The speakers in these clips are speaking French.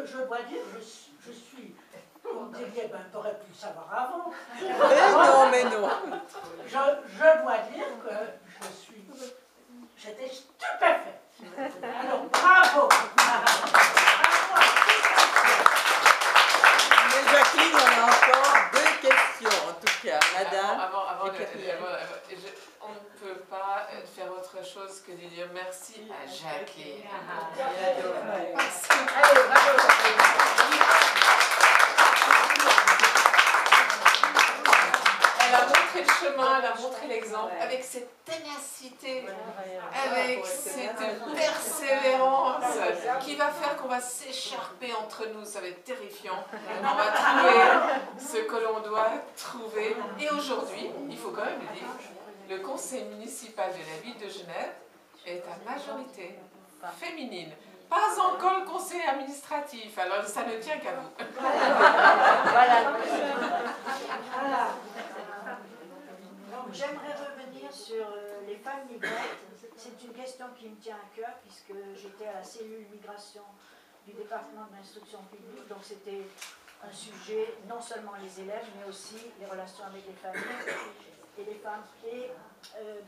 je dois dire, je suis, vous me diriez, ben, t'aurais pu le savoir avant. Mais non. Je dois dire que j'étais stupéfaite. Alors, bravo. Mais Jacqueline, on a encore 2 questions, en tout cas. Madame. On ne peut pas faire autre chose que de dire merci à Jacqueline. Allez, bravo. Elle a montré le chemin, elle a montré l'exemple avec cette ténacité, avec cette persévérance qui va faire qu'on va s'écharper entre nous. Ça va être terrifiant. On va trouver ce que l'on doit trouver. Et aujourd'hui, il faut quand même le dire, le conseil municipal de la ville de Genève est à majorité féminine. Pas encore le conseil administratif, alors ça ne tient qu'à vous. Voilà. J'aimerais revenir sur les femmes migrantes. C'est une question qui me tient à cœur puisque j'étais à la cellule migration du département de l'instruction publique, donc c'était un sujet, non seulement les élèves, mais aussi les relations avec les familles et les femmes. Et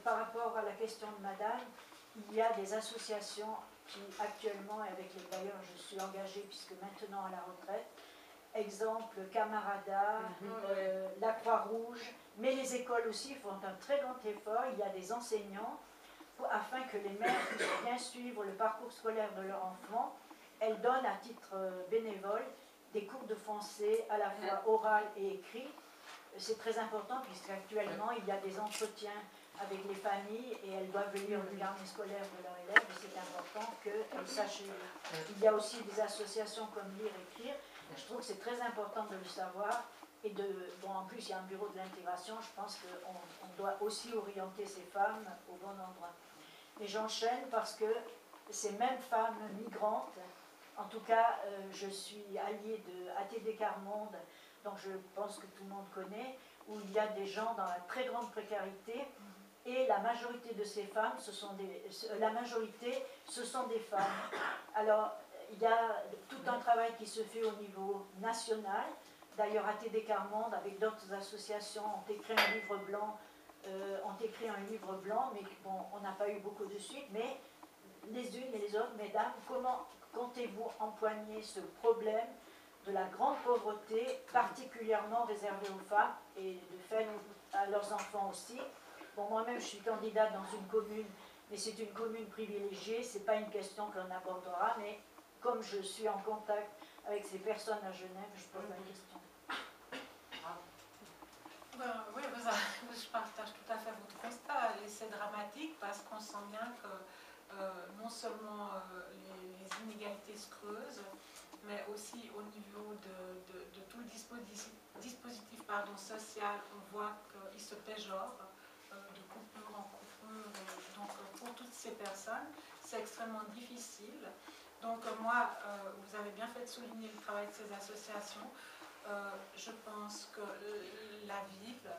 par rapport à la question de madame, il y a des associations qui actuellement, et avec les d'ailleurs je suis engagée puisque maintenant à la retraite, exemple Camarada, la Croix-Rouge, mais les écoles aussi font un très grand effort. Il y a des enseignants afin que les mères puissent bien suivre le parcours scolaire de leur enfant. Elles donnent à titre bénévole des cours de français à la fois oral et écrit. C'est très important puisqu'actuellement il y a des entretiens avec les familles et elles doivent lire le carnet scolaire de leurs élèves et c'est important qu'elles sachent lire. Il y a aussi des associations comme Lire Écrire. Je trouve que c'est très important de le savoir et bon, en plus il y a un bureau de l'intégration, je pense qu'on doit aussi orienter ces femmes au bon endroit. Et j'enchaîne parce que ces mêmes femmes migrantes, en tout cas je suis alliée de ATD Carmonde, donc je pense que tout le monde connaît, où il y a des gens dans la très grande précarité et la majorité de ces femmes, ce sont des femmes. Alors, il y a tout un travail qui se fait au niveau national. D'ailleurs, ATD Carmonde, avec d'autres associations, ont écrit un livre blanc, mais bon, on n'a pas eu beaucoup de suite. Mais les unes et les autres, mesdames, comment comptez-vous empoigner ce problème de la grande pauvreté, particulièrement réservée aux femmes, et de fait à leurs enfants aussi? Bon, moi-même, je suis candidate dans une commune, mais c'est une commune privilégiée, ce n'est pas une question qu'on abordera, mais comme je suis en contact avec ces personnes à Genève, je pose la question. Oui, je partage tout à fait votre constat, et c'est dramatique parce qu'on sent bien que non seulement les inégalités se creusent, mais aussi au niveau de tout le dispositif social, on voit qu'il se péjore de coupure en coupure. Donc pour toutes ces personnes, c'est extrêmement difficile. Donc moi, vous avez bien fait de souligner le travail de ces associations. Je pense que la ville,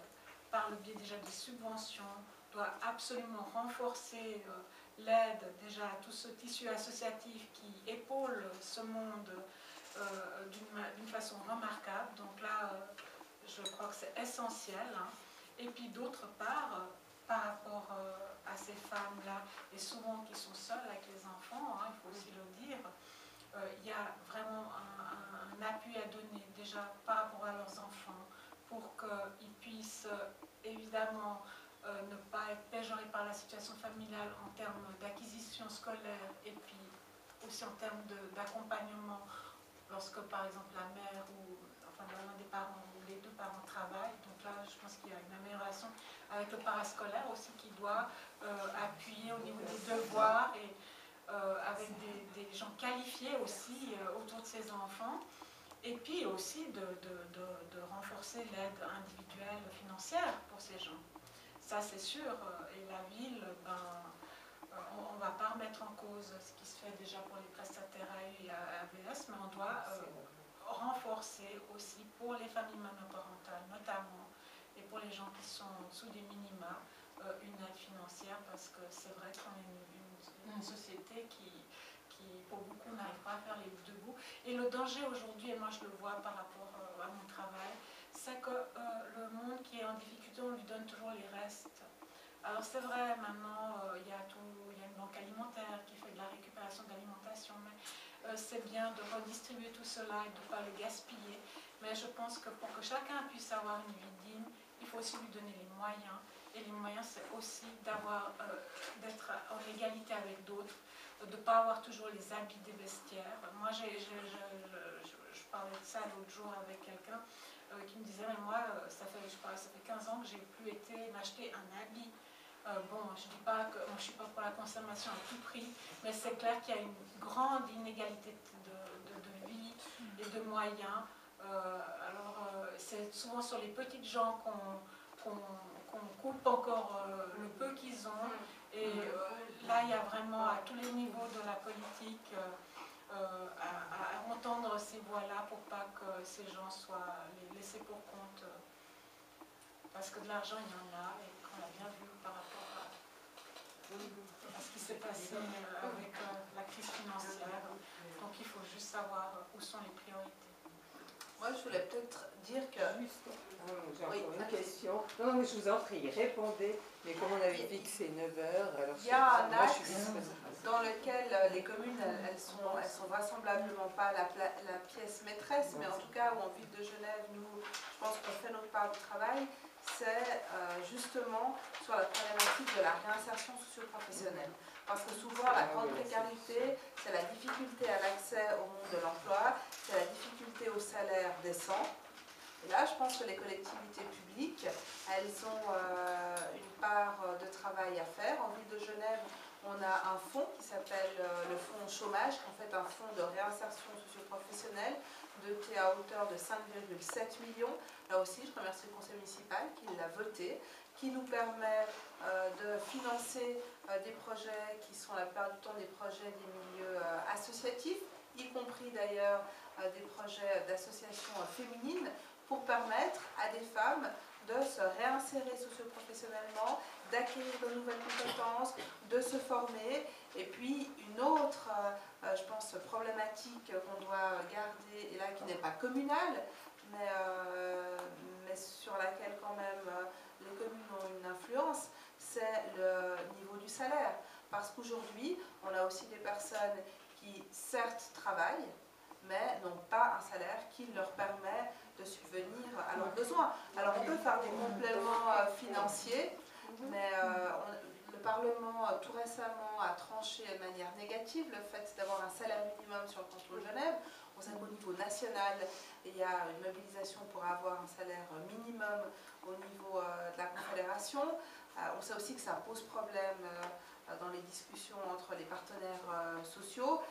par le biais déjà des subventions, doit absolument renforcer l'aide déjà à tout ce tissu associatif qui épaule ce monde d'une façon remarquable. Donc là, je crois que c'est essentiel. Hein. Et puis d'autre part, par rapport à ces femmes-là, et souvent qui sont seules avec les enfants, hein, il faut aussi le dire, il y a vraiment un appui à donner déjà par rapport à leurs enfants pour qu'ils puissent évidemment ne pas être péjorés par la situation familiale en termes d'acquisition scolaire et puis aussi en termes d'accompagnement lorsque par exemple la mère ou enfin l'un des parents ou les deux parents travaillent. Donc là je pense qu'il y a une amélioration avec le parascolaire aussi qui doit appuyer au niveau des devoirs et avec des gens qualifiés aussi autour de ces enfants, et puis aussi de renforcer l'aide individuelle financière pour ces gens. Ça c'est sûr, et la ville, on ne va pas remettre en cause ce qui se fait déjà pour les prestataires AU et AVS, mais on doit renforcer aussi pour les familles monoparentales notamment, et pour les gens qui sont sous des minima, une aide financière, parce que c'est vrai qu'on est une société qui, pour beaucoup, n'arrive pas à faire les deux bouts. Et le danger aujourd'hui, et moi je le vois par rapport à mon travail, c'est que le monde qui est en difficulté, on lui donne toujours les restes. Alors c'est vrai, maintenant, il y a une banque alimentaire qui fait de la récupération d'alimentation, mais c'est bien de redistribuer tout cela et de ne pas le gaspiller. Mais je pense que pour que chacun puisse avoir une vie digne, il faut aussi lui donner les moyens. Et les moyens, c'est aussi d'être en égalité avec d'autres, de ne pas avoir toujours les habits des vestiaires. Moi, je parlais de ça l'autre jour avec quelqu'un qui me disait, mais moi, ça fait 15 ans que j'ai plus été m'acheter un habit. Bon, je ne dis pas que moi, je ne suis pas pour la consommation à tout prix, mais c'est clair qu'il y a une grande inégalité de vie et de moyens. C'est souvent sur les petites gens qu'on coupe encore le peu qu'ils ont. Et là, il y a vraiment à tous les niveaux de la politique à entendre ces voix-là pour pas que ces gens soient laissés pour compte. Parce que de l'argent, il y en a, et qu'on l'a bien vu par rapport à ce qui s'est passé avec la crise financière. Donc il faut juste savoir où sont les priorités. Moi, je voulais peut-être dire que... J'ai encore une question. Non, mais je vous en prie, répondez. Mais comme on avait fixé 9 heures, alors il y a un axe dans lequel les communes, elles sont vraisemblablement pas la pièce maîtresse, mais en tout cas, où en ville de Genève, nous, je pense qu'on fait notre part du travail, c'est justement sur la problématique de la réinsertion socio-professionnelle. Parce que souvent, la grande précarité, c'est la difficulté à l'accès au monde de l'emploi, c'est la difficulté au salaire décent. Et là, je pense que les collectivités publiques, elles ont une part de travail à faire. En ville de Genève, on a un fonds qui s'appelle le fonds chômage, en fait un fonds de réinsertion socio-professionnelle doté à hauteur de 5,7 millions. Là aussi, je remercie le conseil municipal qui l'a voté, qui nous permet de financer des projets qui sont la plupart du temps des projets des milieux associatifs, y compris d'ailleurs des projets d'associations féminines, pour permettre à des femmes de se réinsérer socio-professionnellement, d'acquérir de nouvelles compétences, de se former. Et puis une autre, je pense, problématique qu'on doit garder, et là qui n'est pas communale, mais sur laquelle quand même les communes ont une influence, c'est le niveau du salaire. Parce qu'aujourd'hui, on a aussi des personnes qui certes travaillent, mais n'ont pas un salaire qui leur permet de subvenir à leurs besoins. Alors on peut faire des compléments financiers, mais le Parlement tout récemment a tranché de manière négative le fait d'avoir un salaire minimum sur le canton de Genève. On sait qu'au niveau national, il y a une mobilisation pour avoir un salaire minimum au niveau de la Confédération. On sait aussi que ça pose problème dans les discussions entre les partenaires sociaux.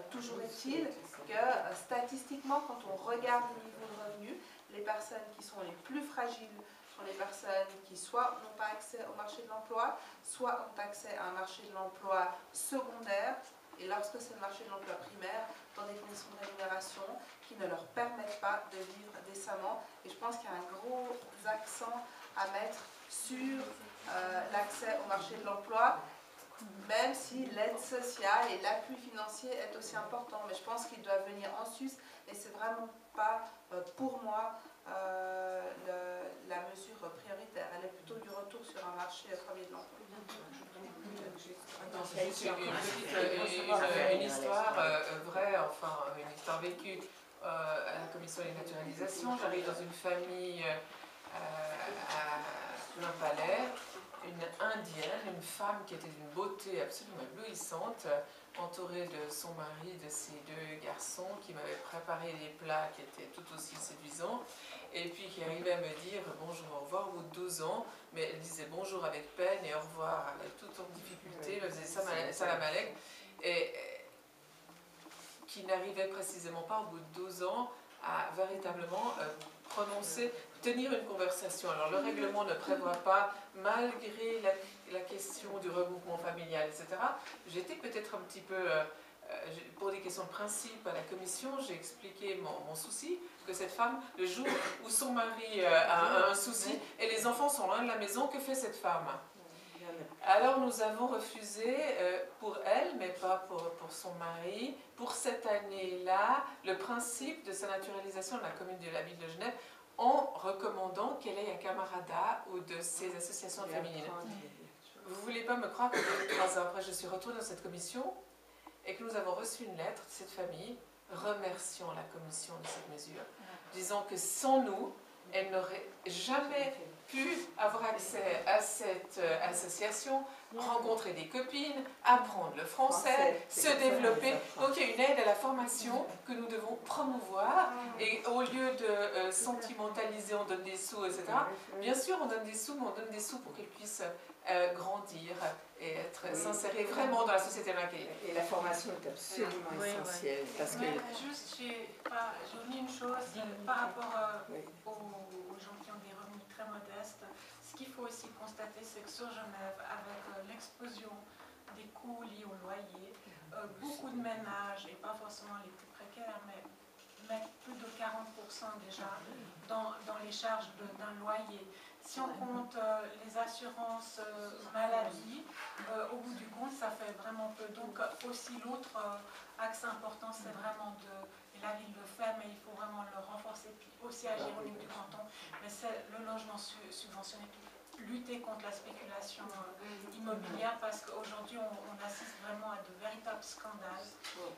Toujours est-il que statistiquement, quand on regarde le niveau de revenus, les personnes qui sont les plus fragiles sont les personnes qui soit n'ont pas accès au marché de l'emploi, soit ont accès à un marché de l'emploi secondaire, et lorsque c'est le marché de l'emploi primaire, dans des conditions de rémunération qui ne leur permettent pas de vivre décemment. Et je pense qu'il y a un gros accent à mettre sur l'accès au marché de l'emploi, même si l'aide sociale et l'appui financier est aussi important. Mais je pense qu'il doit venir en sus, et c'est vraiment pas pour moi la mesure prioritaire. Elle est plutôt du retour sur un marché premier de l'emploi. Une histoire vraie, enfin une histoire vécue à la commission des naturalisations. J'arrive dans une famille à Plain-Palais, une indienne, une femme qui était d'une beauté absolument éblouissante, entourée de son mari, de ses 2 garçons, qui m'avaient préparé des plats qui étaient tout aussi séduisants, et puis qui arrivait à me dire bonjour, au revoir au bout de 12 ans, mais elle disait bonjour avec peine et au revoir avec toute en difficulté, elle faisait salam alek, et qui n'arrivait précisément pas au bout de 12 ans à véritablement tenir une conversation. Alors le règlement ne prévoit pas, malgré la question du regroupement familial, etc. J'étais peut-être un petit peu, pour des questions de principe à la commission, j'ai expliqué mon souci, que cette femme, le jour où son mari a un souci et les enfants sont loin de la maison, que fait cette femme ? Alors nous avons refusé pour elle, mais pas pour son mari, pour cette année-là, le principe de sa naturalisation de la commune de la ville de Genève en recommandant qu'elle ait un camarada ou de ces associations féminines. Vous ne voulez pas me croire que 3 ans après, je suis retournée dans cette commission et que nous avons reçu une lettre de cette famille remerciant la commission de cette mesure, disant que sans nous, elle n'aurait jamais pu avoir accès à cette association, rencontrer des copines, apprendre le français, se développer. Donc il y a une aide à la formation que nous devons promouvoir et au lieu de sentimentaliser, on donne des sous, etc. Bien sûr, on donne des sous, mais on donne des sous pour qu'elles puissent grandir et être s'insérées vraiment dans la société dans laquelle elle est. Et la formation est absolument essentielle. Parce que... Mais juste, j'ai oublié une chose par rapport aux gens qui ont des revenus très modestes. Ce qu'il faut aussi constater, c'est que sur Genève, avec l'explosion des coûts liés au loyer, beaucoup de ménages, et pas forcément les plus précaires, mais mettent plus de 40% déjà dans les charges d'un loyer. Si on compte les assurances maladie, au bout du compte, ça fait vraiment peu. Donc aussi l'autre axe important, c'est vraiment et la ville le fait, mais il faut vraiment le renforcer, puis aussi agir au niveau du canton, mais c'est le logement subventionné, lutter contre la spéculation immobilière, parce qu'aujourd'hui on assiste vraiment à de véritables scandales,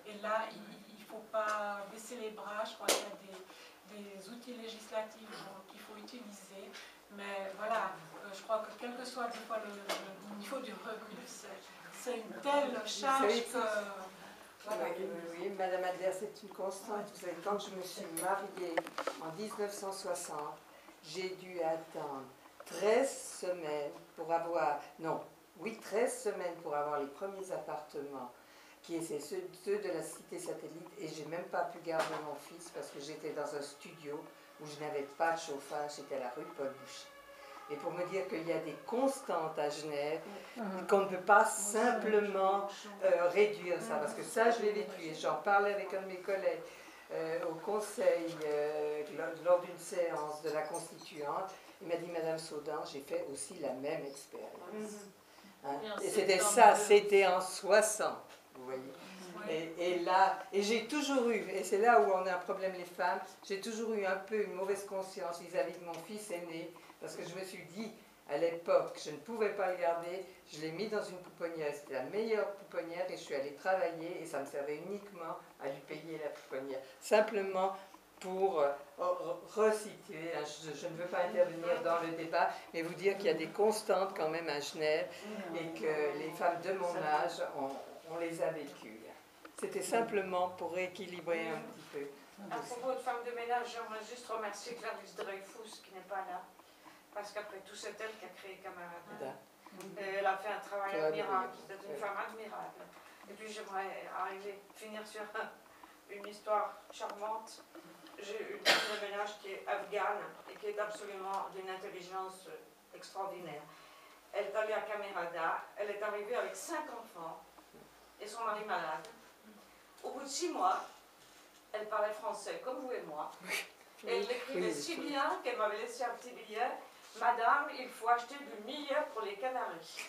et là il ne faut pas baisser les bras. Je crois qu'il y a des outils législatifs qu'il faut utiliser. Mais voilà, je crois que quel que soit des fois le niveau du revenu, c'est une telle charge que... Voilà. Oui, Madame Adler, c'est une constante. Vous savez, quand je me suis mariée en 1960, j'ai dû attendre 13 semaines pour avoir... Non, oui, 13 semaines pour avoir les premiers appartements, qui étaient ceux de la cité satellite, et j'ai même pas pu garder mon fils parce que j'étais dans un studio où je n'avais pas de chauffage, c'était à la rue Paul Boucher. Et pour me dire qu'il y a des constantes à Genève, qu'on ne peut pas simplement réduire ça, parce que ça je l'ai vécu, et j'en parlais avec un de mes collègues au conseil lors d'une séance de la constituante. Il m'a dit, Madame Saudan, j'ai fait aussi la même expérience. Hein? Et c'était ça, c'était en 60, vous voyez. Et là, et j'ai toujours eu, et c'est là où on a un problème les femmes, j'ai toujours eu un peu une mauvaise conscience vis-à-vis de mon fils aîné, parce que je me suis dit, à l'époque, je ne pouvais pas le garder, je l'ai mis dans une pouponnière, c'était la meilleure pouponnière, et je suis allée travailler, et ça me servait uniquement à lui payer la pouponnière. Simplement pour resituer, je ne veux pas intervenir dans le débat, mais vous dire qu'il y a des constantes quand même à Genève, et que les femmes de mon âge, on les a vécues. C'était simplement pour rééquilibrer un petit peu. À propos de femmes de ménage, j'aimerais juste remercier Clarisse Dreyfus qui n'est pas là, parce qu'après tout, c'est elle qui a créé Camarade. Elle a fait un travail admirable, c'est une femme admirable. Et puis j'aimerais finir sur une histoire charmante. J'ai une femme de ménage qui est afghane et qui est absolument d'une intelligence extraordinaire. Elle est allée à Camarada, elle est arrivée avec 5 enfants et son mari malade. Au bout de 6 mois, elle parlait français comme vous et moi. Et elle l'écrivait si bien qu'elle m'avait laissé un petit billet. Madame, il faut acheter du millet pour les Canaries.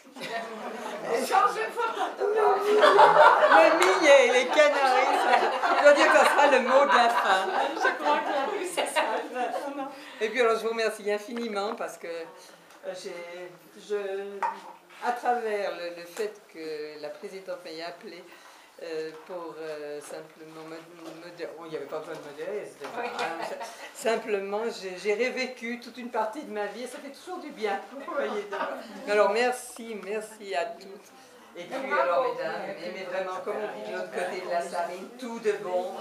Changez de photo. Le millet, les Canaries, je dois dire que ce sera le mot de la fin. Je crois que la rue, c'est ça. Et puis alors je vous remercie infiniment parce que à travers le fait que la présidente m'ait appelé pour simplement il n'y avait pas besoin de modérer, simplement j'ai revécu toute une partie de ma vie et ça fait toujours du bien. Vous voyez. Alors merci à toutes. Et puis alors mesdames, aimez vraiment comme on dit de l'autre côté de la sarine, tout de bon.